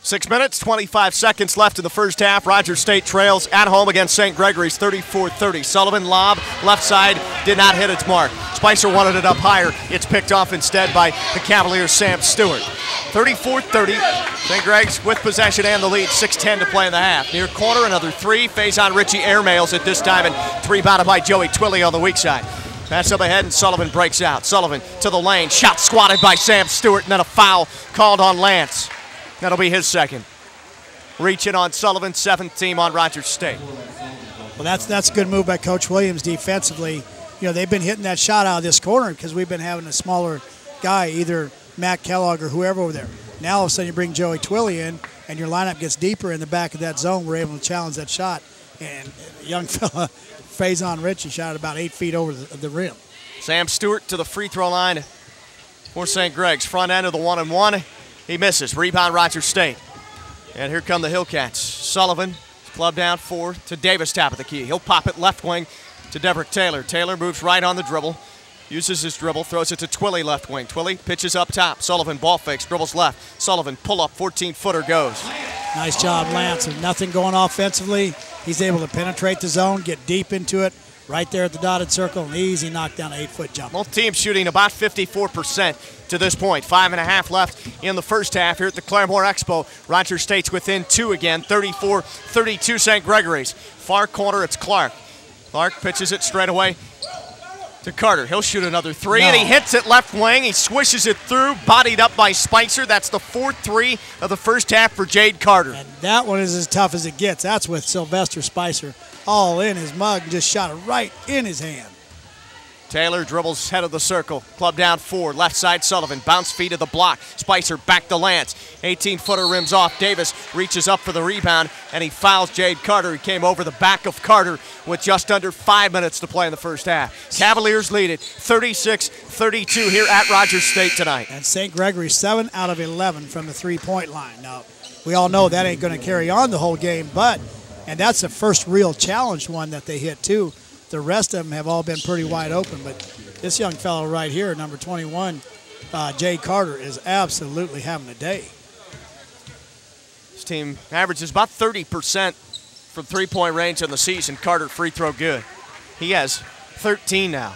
6 minutes, 25 seconds left in the first half. Rogers State trails at home against St. Gregory's 34-30. Sullivan lob, left side, did not hit its mark. Spicer wanted it up higher. It's picked off instead by the Cavaliers' Sam Stewart. 34-30. St. Greg's with possession and the lead. 6:10 to play in the half. Near corner, another three. Faison Ritchie airmails it this time, and rebounded by Joey Twilley on the weak side. Pass up ahead, and Sullivan breaks out. Sullivan to the lane. Shot squatted by Sam Stewart, and then a foul called on Lance. That'll be his second. Reaching on Sullivan, seventh team on Rogers State. Well, that's a good move by Coach Williams defensively. You know, they've been hitting that shot out of this corner because we've been having a smaller guy, either Matt Kellogg or whoever over there. Now all of a sudden you bring Joey Twilley in, and your lineup gets deeper in the back of that zone. We're able to challenge that shot. And young fella, Faison Ritchie, shot about 8 feet over the rim. Sam Stewart to the free throw line for St. Greg's. Front end of the 1-and-1. He misses. Rebound, Rogers State. And here come the Hillcats. Sullivan, club down 4 to Davis, top of the key. He'll pop it left wing to Deverick Taylor. Taylor moves right on the dribble. Uses his dribble, throws it to Twilley left wing. Twilley pitches up top. Sullivan ball fakes, dribbles left. Sullivan pull up, 14-footer goes. Nice job, Lance. With nothing going offensively, he's able to penetrate the zone, get deep into it, right there at the dotted circle, and easy knockdown 8-foot jump. Both teams shooting about 54% to this point. 5.5 left in the first half here at the Claremore Expo. Rogers State's within 2 again, 34-32 St. Gregory's. Far corner, it's Clark. Clark pitches it straight away to Carter. He'll shoot another three, and he hits it left wing. He swishes it through, bodied up by Spicer. That's the 4th three of the first half for Jade Carter. And that one is as tough as it gets. That's with Sylvester Spicer all in his mug and just shot it right in his hand. Taylor dribbles head of the circle. Club down 4. Left side Sullivan. Bounce feed to the block. Spicer back to Lance. 18-footer rims off. Davis reaches up for the rebound, and he fouls Jade Carter. He came over the back of Carter with just under 5 minutes to play in the first half. Cavaliers lead it 36-32 here at Rogers State tonight. And St. Gregory 7 out of 11 from the three-point line. Now, we all know that ain't going to carry on the whole game, and that's the first real challenged one that they hit too. The rest of them have all been pretty wide open, but this young fellow right here, number 21, Jay Carter, is absolutely having a day. This team averages about 30% from three-point range in the season. Carter free throw good. He has 13 now.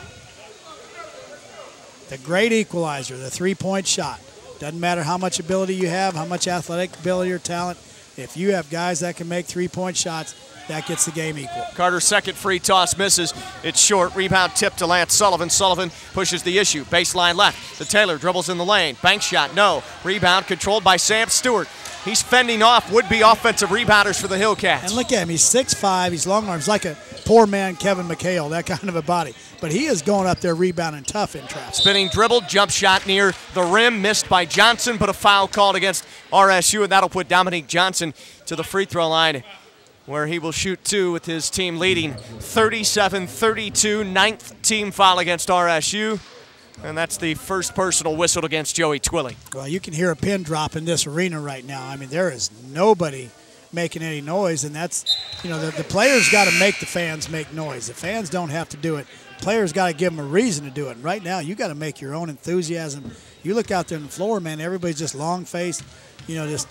The great equalizer, the three-point shot. Doesn't matter how much ability you have, how much athletic ability or talent. If you have guys that can make three-point shots, that gets the game equal. Carter's second free toss misses. It's short. Rebound tip to Lance Sullivan. Sullivan pushes the issue. Baseline left. The Taylor dribbles in the lane. Bank shot, no. Rebound controlled by Sam Stewart. He's fending off would-be offensive rebounders for the Hillcats. And look at him. He's 6'5". He's long arms, like a poor man Kevin McHale, that kind of a body. But he is going up there rebounding tough in traffic. Spinning dribble, jump shot near the rim, missed by Johnson, but a foul called against RSU, and that'll put Dominique Johnson to the free throw line, where he will shoot 2 with his team leading 37-32, 9th team foul against RSU. And that's the first personal whistle against Joey Twilley. Well, you can hear a pin drop in this arena right now. I mean, there is nobody making any noise, and that's, you know, the players got to make the fans make noise. The fans don't have to do it. Players got to give them a reason to do it. And right now, you got to make your own enthusiasm. You look out there on the floor, man, everybody's just long-faced, you know, just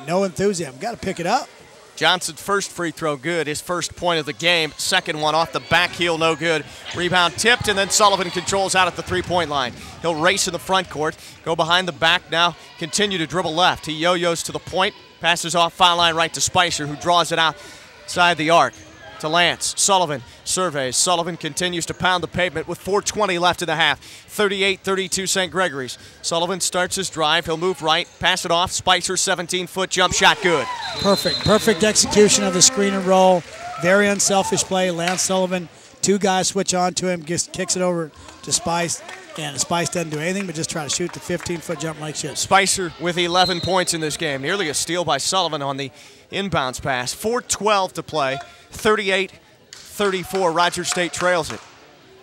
no enthusiasm. Got to pick it up. Johnson's first free throw good, his first point of the game. Second one off the back heel, no good. Rebound tipped, and then Sullivan controls out at the three-point line. He'll race in the front court, go behind the back now, continue to dribble left. He yo-yos to the point, passes off foul line right to Spicer, who draws it outside the arc. To Lance. Sullivan surveys. Sullivan continues to pound the pavement with 4:20 left in the half. 38-32 St. Gregory's. Sullivan starts his drive. He'll move right, pass it off. Spicer, 17-foot jump shot, good. Perfect execution of the screen and roll. Very unselfish play. Lance Sullivan, 2 guys switch on to him, just kicks it over to Spice. And Spice doesn't do anything but just try to shoot the 15-foot jump like shit. Spicer with 11 points in this game. Nearly a steal by Sullivan on the inbounds pass. 4:12 to play. 38-34. Rogers State trails it.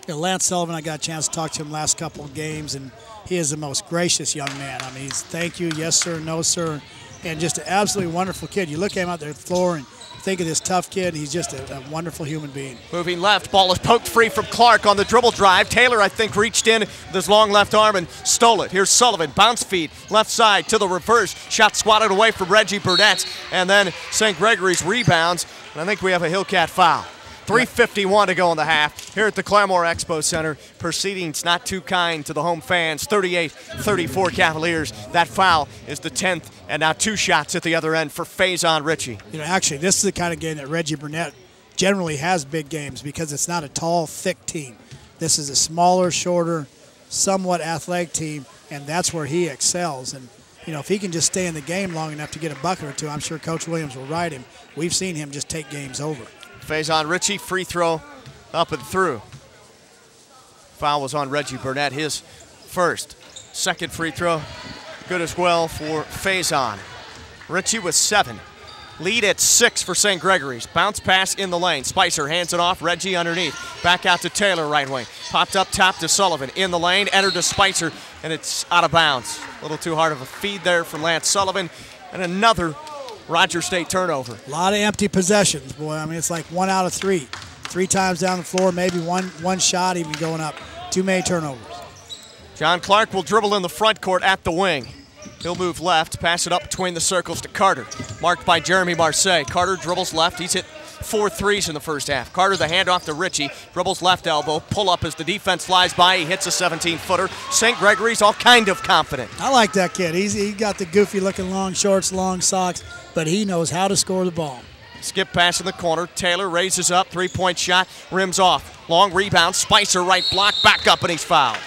Yeah, Lance Sullivan, I got a chance to talk to him last couple of games, and he is the most gracious young man. I mean, he's thank you, yes, sir, no, sir. and just an absolutely wonderful kid. You look at him out there at the floor and think of this tough kid. He's just a wonderful human being. Moving left, ball is poked free from Clark on the dribble drive. Taylor, I think, reached in with his long left arm and stole it. Here's Sullivan, bounce feed, left side to the reverse. Shot swatted away from Reggie Burnett, and then St. Gregory's rebounds. And I think we have a Hillcat foul. 3:51 to go in the half here at the Claremore Expo Center. Proceedings not too kind to the home fans. 38-34 Cavaliers. That foul is the 10th, and now 2 shots at the other end for Faison Ritchie. You know, actually, this is the kind of game that Reggie Burnett generally has big games because it's not a tall, thick team. This is a smaller, shorter, somewhat athletic team, and that's where he excels. And, you know, if he can just stay in the game long enough to get a bucket or two, I'm sure Coach Williams will ride him. We've seen him just take games over. Faison Ritchie, free throw up and through. Foul was on Reggie Burnett, his first. Second free throw, good as well for Faison. Ritchie with 7. Lead at 6 for St. Gregory's. Bounce pass in the lane. Spicer hands it off. Reggie underneath. Back out to Taylor, right wing. Popped up top to Sullivan. In the lane, entered to Spicer, and it's out of bounds. A little too hard of a feed there from Lance Sullivan. And another Roger State turnover. A lot of empty possessions, boy. I mean, it's like 1 out of 3. 3 times down the floor, maybe one shot even going up. Too many turnovers. John Clark will dribble in the front court at the wing. He'll move left, pass it up between the circles to Carter. Marked by Jeremy Marseille. Carter dribbles left. He's hit 4 threes in the first half. Carter the handoff to Ritchie. Dribbles left elbow. Pull up as the defense flies by. He hits a 17-footer. St. Gregory's all kind of confident. I like that kid. He got the goofy-looking long shorts, long socks, but he knows how to score the ball. Skip pass in the corner. Taylor raises up. 3-point shot. Rims off. Long rebound. Spicer right block. Back up, and he's fouled.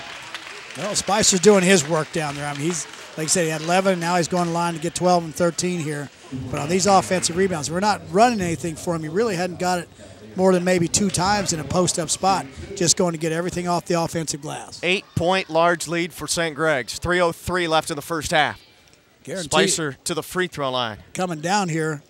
Well, Spicer's doing his work down there. I mean, he's, like I said, he had 11. Now he's going to line to get 12 and 13 here. But on these offensive rebounds, we're not running anything for him. He really hadn't got it more than maybe 2 times in a post-up spot. Just going to get everything off the offensive glass. 8-point large lead for St. Greg's. 3:03 left in the first half. Spicer to the free throw line. Coming down here,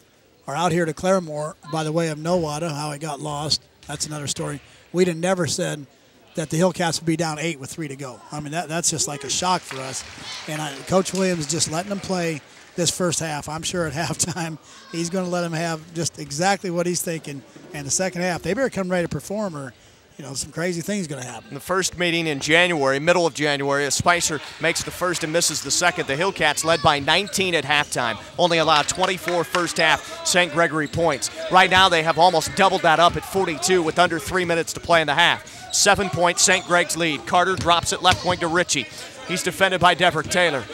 or out here to Claremore, by the way of Nowata, how it got lost. That's another story. We'd have never said that the Hillcats would be down 8 with 3 to go. I mean, that's just like a shock for us. And Coach Williams just letting them play this first half. I'm sure at halftime he's going to let them have just exactly what he's thinking. And the second half, they better come ready to perform, or some crazy things going to happen. In the first meeting in January, middle of January, as Spicer makes the first and misses the second, the Hillcats led by 19 at halftime. Only allowed 24 first half St. Gregory points. Right now they have almost doubled that up at 42 with under 3 minutes to play in the half. 7-point St. Greg's lead. Carter drops it left wing to Ritchie. He's defended by Deverick Taylor.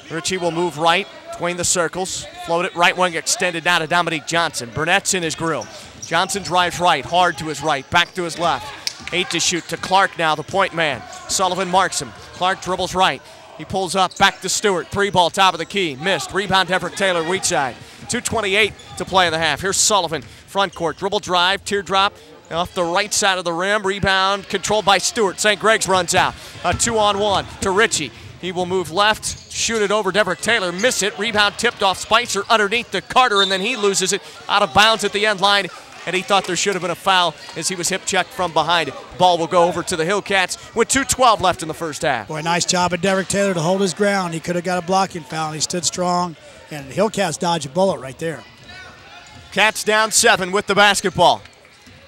Ritchie will move right between the circles. Float it right wing extended now to Dominique Johnson. Burnett's in his grill. Johnson drives right, hard to his right, back to his left. 8 to shoot to Clark now, the point man. Sullivan marks him. Clark dribbles right. He pulls up, back to Stewart. 3-ball top of the key, missed. Rebound Deverick Taylor, weak side. 2:28 to play in the half. Here's Sullivan, front court. Dribble drive, teardrop. Off the right side of the rim, rebound controlled by Stewart. St. Greg's runs out. A 2-on-1 to Ritchie. He will move left, shoot it over Deverick Taylor, miss it. Rebound tipped off Spicer underneath to Carter, and then he loses it out of bounds at the end line. And he thought there should have been a foul as he was hip checked from behind. Ball will go over to the Hillcats with 2:12 left in the first half. Boy, nice job of Deverick Taylor to hold his ground. He could have got a blocking foul, and he stood strong. And the Hillcats dodged a bullet right there. Cats down 7 with the basketball.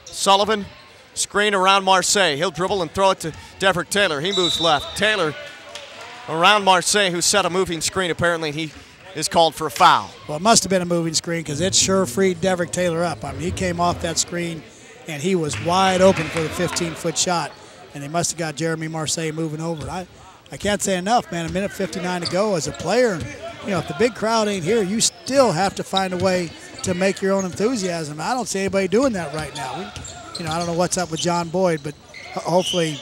Sullivan, screen around Marseille. He'll dribble and throw it to Deverick Taylor. He moves left. Taylor around Marseille, who set a moving screen. Apparently he is called for a foul. Well, it must have been a moving screen because it sure freed Deverick Taylor up. I mean, he came off that screen, and he was wide open for the 15-foot shot, and they must have got Jeremy Marseille moving over. I can't say enough, man. 1:59 to go. As a player, if the big crowd ain't here, you still have to find a way to make your own enthusiasm. I don't see anybody doing that right now. I don't know what's up with John Boyd, but hopefully,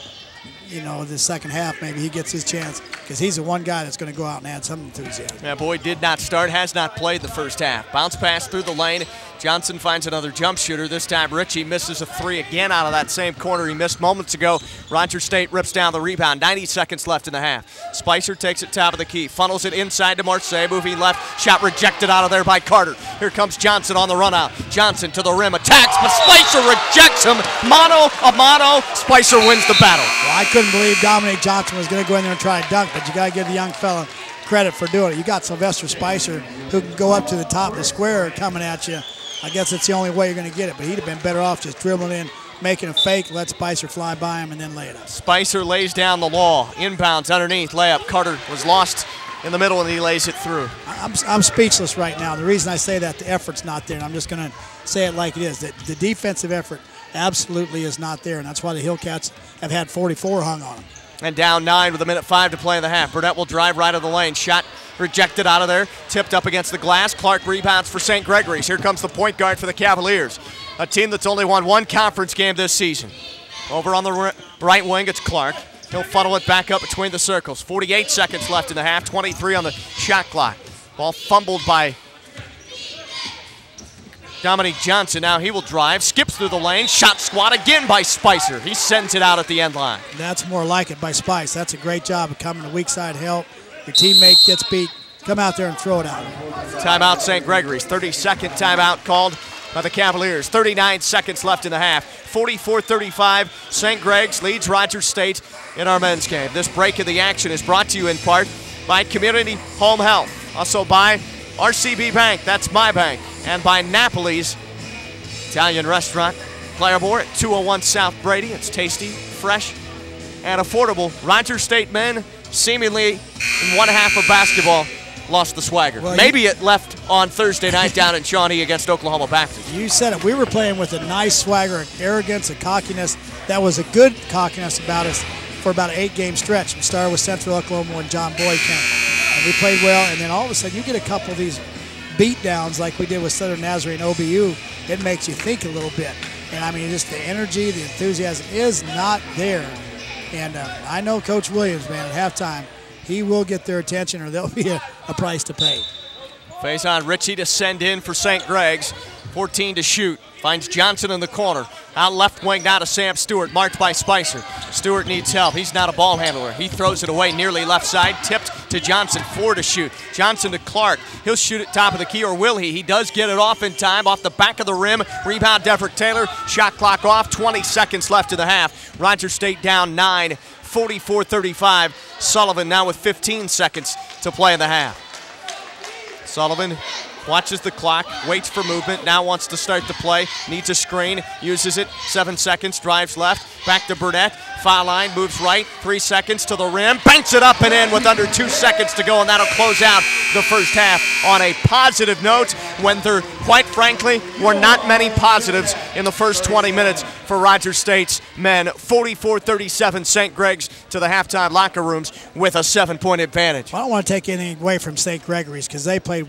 the second half, maybe he gets his chance because he's the one guy that's going to go out and add some enthusiasm. Yeah, Boyd did not start, has not played the first half. Bounce pass through the lane. Johnson finds another jump shooter. This time Ritchie misses a 3 again out of that same corner he missed moments ago. Roger State rips down the rebound. 90 seconds left in the half. Spicer takes it top of the key. Funnels it inside to Marseille. Moving left. Shot rejected out of there by Carter. Here comes Johnson on the run out. Johnson to the rim. Attacks, but Spicer rejects him. Mano a mano. Spicer wins the battle. Well, I couldn't believe Dominique Johnson was going to go in there and try to dunk, but you got to give the young fella credit for doing it. You got Sylvester Spicer who can go up to the top of the square coming at you. I guess it's the only way you're going to get it, but he'd have been better off just dribbling in, making a fake, let Spicer fly by him, and then lay it up. Spicer lays down the law. Inbounds underneath, layup. Carter was lost in the middle, and he lays it through. I'm speechless right now. The reason I say that, the effort's not there, and I'm just going to say it like it is. The defensive effort absolutely is not there, and that's why the Hillcats have had 44 hung on them. And down 9 with 1:05 to play in the half. Burnett will drive right of the lane. Shot rejected out of there. Tipped up against the glass. Clark rebounds for St. Gregory's. Here comes the point guard for the Cavaliers, a team that's only won one conference game this season. Over on the right wing, it's Clark. He'll funnel it back up between the circles. 48 seconds left in the half. 23 on the shot clock. Ball fumbled by Dominique Johnson. Now he will drive, skips through the lane, shot squat again by Spicer. He sends it out at the end line. That's more like it by Spice. That's a great job of coming to weak side help. Your teammate gets beat, come out there and throw it out. Timeout St. Gregory's. 30-second timeout called by the Cavaliers. 39 seconds left in the half. 44-35, St. Greg's leads Rogers State in our men's game. This break of the action is brought to you in part by Community Home Health. Also by RCB Bank, that's my bank, and by Napoli's Italian Restaurant. Player Board at 201 South Brady. It's tasty, fresh, and affordable. Rogers State men, seemingly in one half of basketball, lost the swagger. Well, maybe it left on Thursday night down in Shawnee against Oklahoma Baptist. You said it. We were playing with a nice swagger, arrogance, and cockiness. That was a good cockiness about us for about an 8-game stretch. We started with Central Oklahoma when John Boyd came. And we played well, and then all of a sudden you get a couple of these beat downs like we did with Southern Nazarene OBU. It makes you think a little bit. And I mean, just the energy, the enthusiasm is not there. And I know Coach Williams, man, at halftime, he will get their attention or there'll be a price to pay. Face on Ritchie to send in for St. Greg's. 14 to shoot. Finds Johnson in the corner. Out left wing now to Sam Stewart, marked by Spicer. Stewart needs help. He's not a ball handler. He throws it away nearly left side. Tipped to Johnson, 4 to shoot. Johnson to Clark. He'll shoot at top of the key, or will he? He does get it off in time, off the back of the rim. Rebound, Deverick Taylor. Shot clock off. 20 seconds left in the half. Rogers State down 9, 44-35. Sullivan now with 15 seconds to play in the half. Sullivan watches the clock, waits for movement, now wants to start the play, needs a screen, uses it, 7 seconds, drives left, back to Burnett, foul line, moves right, 3 seconds to the rim, banks it up and in with under 2 seconds to go, and that'll close out the first half on a positive note when there, quite frankly, were not many positives in the first 20 minutes for Rogers State's men. 44-37, St. Greg's to the halftime locker rooms with a 7-point advantage. I don't want to take anything away from St. Gregory's because they played